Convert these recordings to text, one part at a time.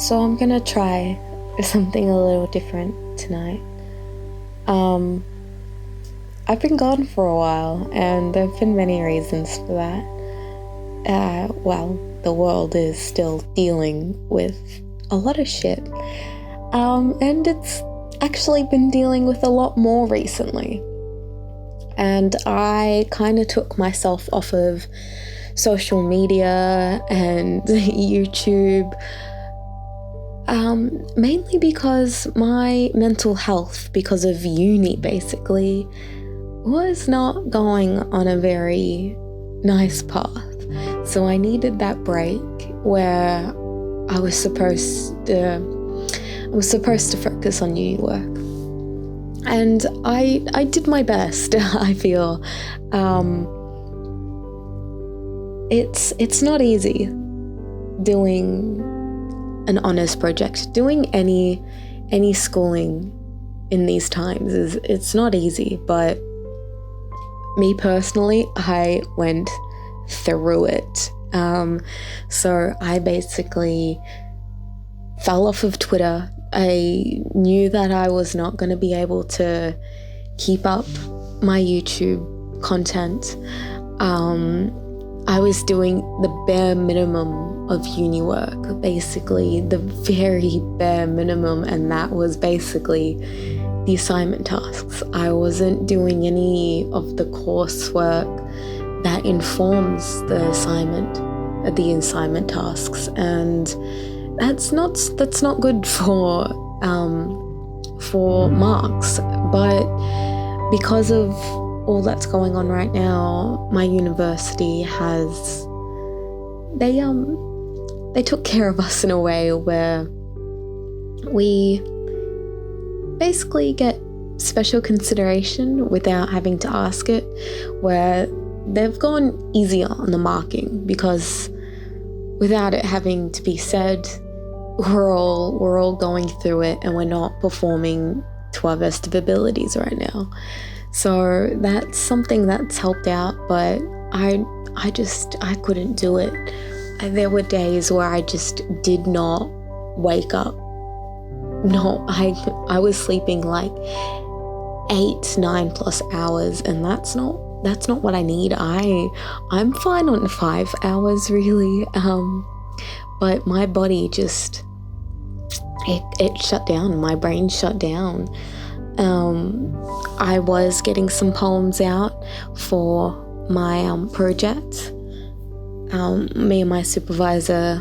So I'm gonna try something a little different tonight. I've been gone for a while, and there have been many reasons for that. The world is still dealing with a lot of shit. And it's actually been dealing with a lot more recently. And I kind of took myself off of social media and YouTube, mainly because my mental health, because of uni basically, was not going on a very nice path. So I needed that break where I was supposed to focus on uni work. And I did my best, I feel. It's not easy doing an honours project. Doing any schooling in these times it's not easy, but me personally, I went through it. So I basically fell off of Twitter. I knew that I was not going to be able to keep up my YouTube content. I was doing the bare minimum of uni work, basically the very bare minimum, and that was basically the assignment tasks. I wasn't doing any of the coursework that informs the assignment tasks, and that's not good for marks. But because of all that's going on right now, my university they took care of us in a way where we basically get special consideration without having to ask it, where they've gone easier on the marking, because without it having to be said, we're all going through it and we're not performing to our best of abilities right now. So that's something that's helped out, but I couldn't do it. There were days where I just did not wake up. No, I was sleeping like 8-9+ hours, and that's not what I need. I'm fine on 5 hours really, but my body just it shut down. My brain shut down. I was getting some poems out for my project. Me and my supervisor,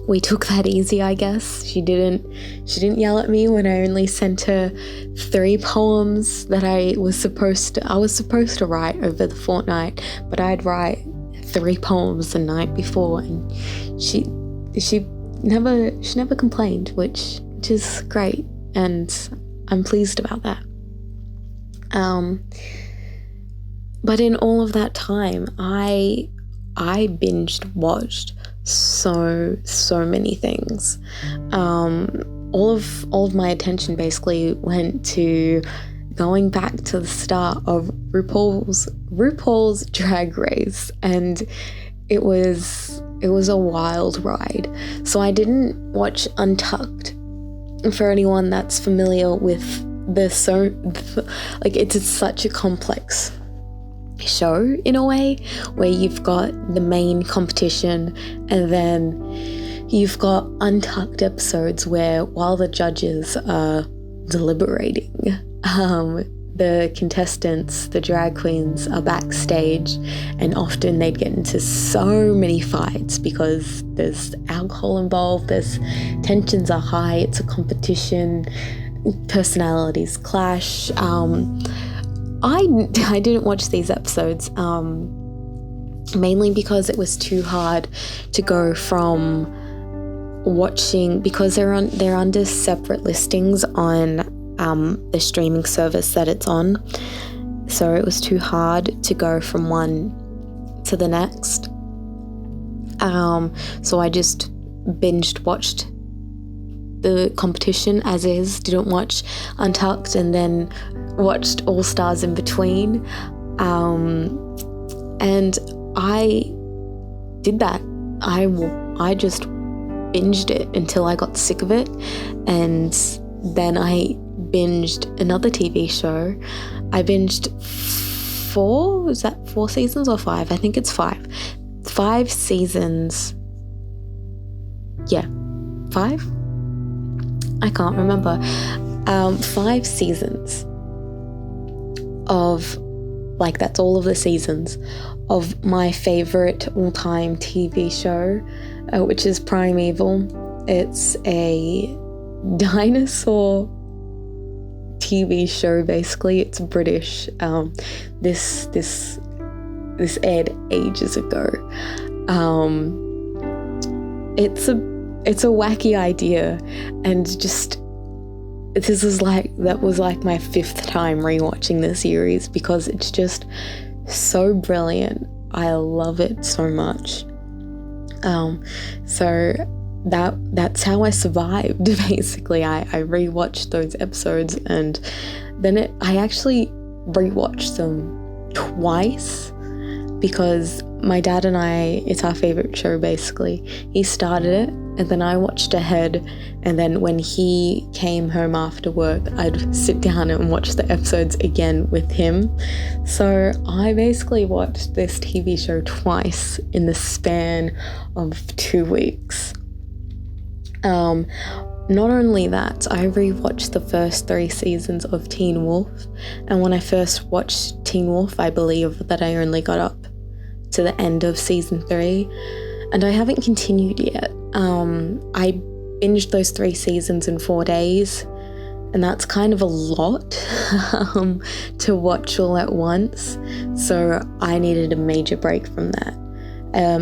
we took that easy, I guess. She didn't yell at me when I only sent her 3 poems that I was supposed to write over the fortnight, but I'd write 3 poems the night before, and she never complained, which is great, and I'm pleased about that. But in all of that time, I binged watched so many things. All of my attention basically went to going back to the start of RuPaul's Drag Race, and it was a wild ride. So I didn't watch Untucked. For anyone that's familiar with it's such a complex show in a way, where you've got the main competition and then you've got untucked episodes where, while the judges are deliberating, the contestants, the drag queens, are backstage, and often they'd get into so many fights because there's alcohol involved, there's tensions are high, it's a competition, personalities clash. I didn't watch these episodes, mainly because it was too hard to go from watching, because they're under separate listings on the streaming service that it's on. So it was too hard to go from one to the next. So I just watched the competition as is, didn't watch Untucked, and then watched All Stars in between. And I did that. I just binged it until I got sick of it, and then I binged another TV show. I binged 4 seasons or 5? I think it's 5 seasons. Yeah, 5? I can't remember. 5 seasons of, like, that's all of the seasons of my favorite all-time TV show, which is Primeval. It's a dinosaur TV show, basically. It's British. This aired ages ago. It's a wacky idea, and just that was like my 5th time rewatching the series because it's just so brilliant. I love it so much. So that's how I survived, basically. I rewatched those episodes, and then I actually rewatched them twice because my dad and I, it's our favorite show, basically. He started it, and then I watched ahead, and then when he came home after work, I'd sit down and watch the episodes again with him. So I basically watched this TV show twice in the span of 2 weeks. Not only that, I rewatched the first 3 seasons of Teen Wolf, and when I first watched Teen Wolf, I believe that I only got up to the end of season 3, and I haven't continued yet. I binged those 3 seasons in 4 days, and that's kind of a lot to watch all at once, so I needed a major break from that.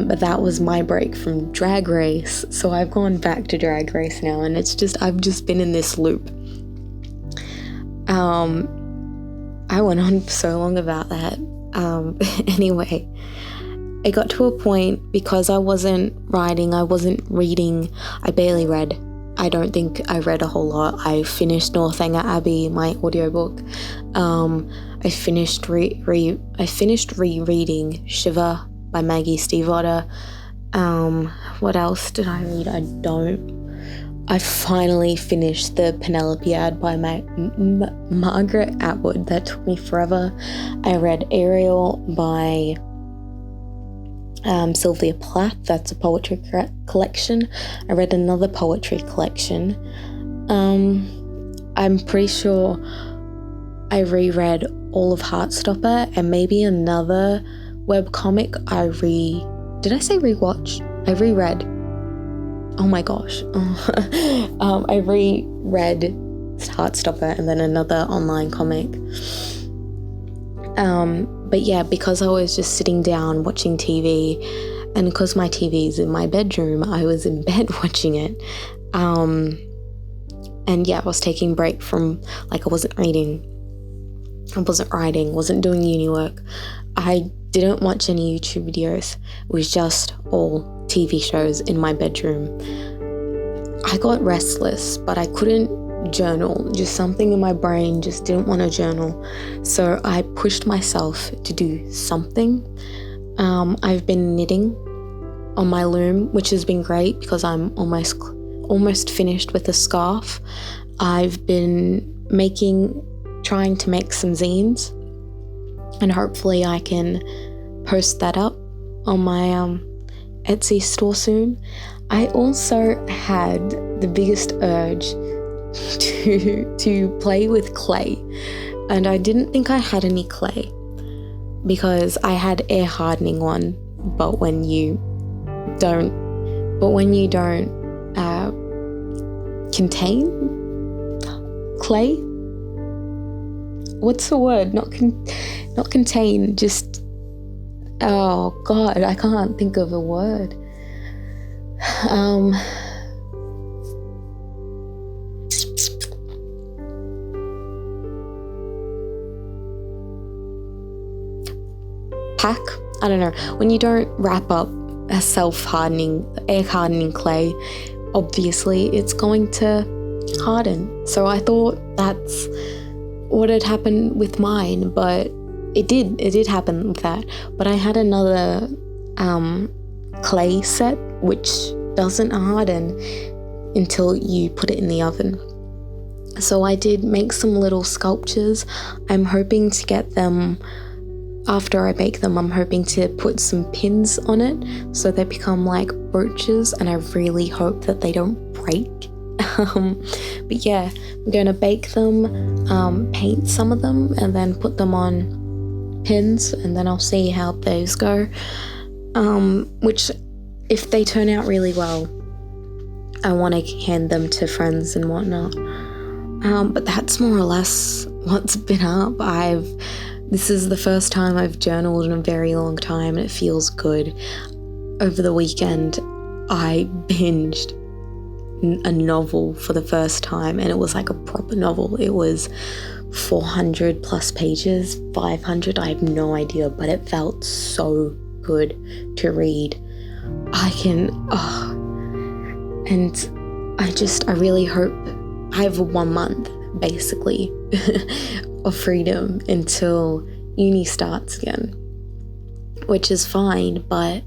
But that was my break from Drag Race, so I've gone back to Drag Race now, and I've just been in this loop. I went on so long about that. Anyway, it got to a point, because I wasn't writing, I wasn't reading, I barely read. I don't think I read a whole lot. I finished Northanger Abbey, my audiobook. I finished rereading Shiver by Maggie Stiefvater. What else did I read? I finally finished the Penelope ad by Margaret Atwood. That took me forever. I read Ariel by Sylvia Plath. That's a poetry collection. I read another poetry collection. I'm pretty sure I reread all of Heartstopper and maybe another webcomic did I say rewatched? I reread. Oh my gosh. I reread Heartstopper and then another online comic. But yeah, because I was just sitting down watching TV, and because my TV's in my bedroom, I was in bed watching it. And yeah, I was taking a break from, like, I wasn't reading, I wasn't writing, wasn't doing uni work. I didn't watch any YouTube videos. It was just all TV shows in my bedroom. I got restless, but I couldn't journal. Just something in my brain just didn't want to journal. So I pushed myself to do something. I've been knitting on my loom, which has been great because I'm almost finished with a scarf. I've been trying to make some zines, and hopefully I can post that up on my Etsy store soon. I also had the biggest urge to play with clay, and I didn't think I had any clay because I had air hardening one, but when you don't contain clay, what's the word? Not contain, just, oh god, I can't think of a word. Pack? I don't know. When you don't wrap up a air hardening clay, obviously it's going to harden. So I thought that's what had happened with mine, but it did happen with that. But I had another clay set, which doesn't harden until you put it in the oven. So I did make some little sculptures. I'm hoping to get them, after I bake them, I'm hoping to put some pins on it so they become like brooches, and I really hope that they don't break. But yeah, I'm going to bake them, paint some of them, and then put them on pins, and then I'll see how those go. Which, if they turn out really well, I want to hand them to friends and whatnot. But that's more or less what's been up. This is the first time I've journaled in a very long time, and it feels good. Over the weekend, I binged a novel for the first time, and it was like a proper novel. It was 400 plus pages, 500, I have no idea, but it felt so good to read. And I really hope I have 1 month, basically, of freedom until uni starts again, which is fine, but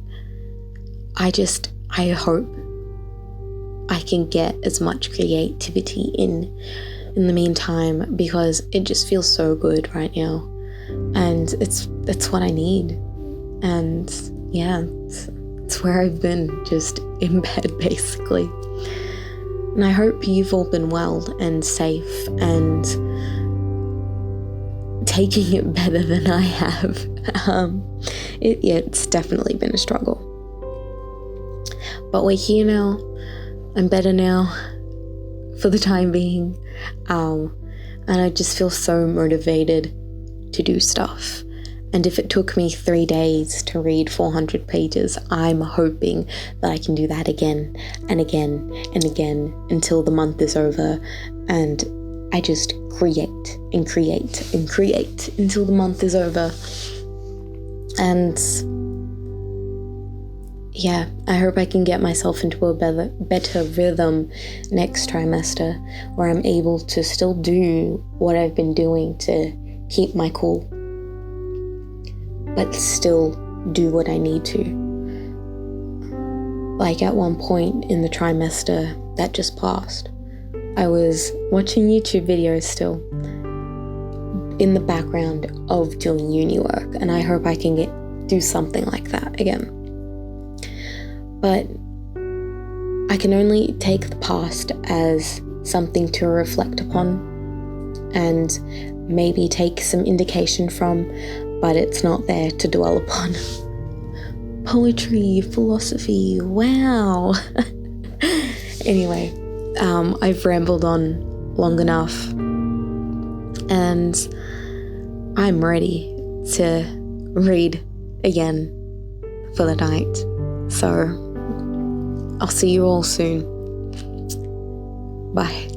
I hope I can get as much creativity in the meantime, because it just feels so good right now, and it's what I need. And yeah, it's where I've been, just in bed basically. And I hope you've all been well and safe and taking it better than I have. It's definitely been a struggle, but we're here now. I'm better now for the time being, and I just feel so motivated to do stuff. And if it took me 3 days to read 400 pages, I'm hoping that I can do that again and again and again until the month is over, and I just create and create and create until the month is over. And yeah, I hope I can get myself into a better rhythm next trimester, where I'm able to still do what I've been doing to keep my cool, but still do what I need to. Like at one point in the trimester that just passed, I was watching YouTube videos still in the background of doing uni work, and I hope I can do something like that again. But I can only take the past as something to reflect upon and maybe take some indication from, but it's not there to dwell upon. Poetry, philosophy, wow. Anyway, I've rambled on long enough, and I'm ready to read again for the night. So I'll see you all soon. Bye.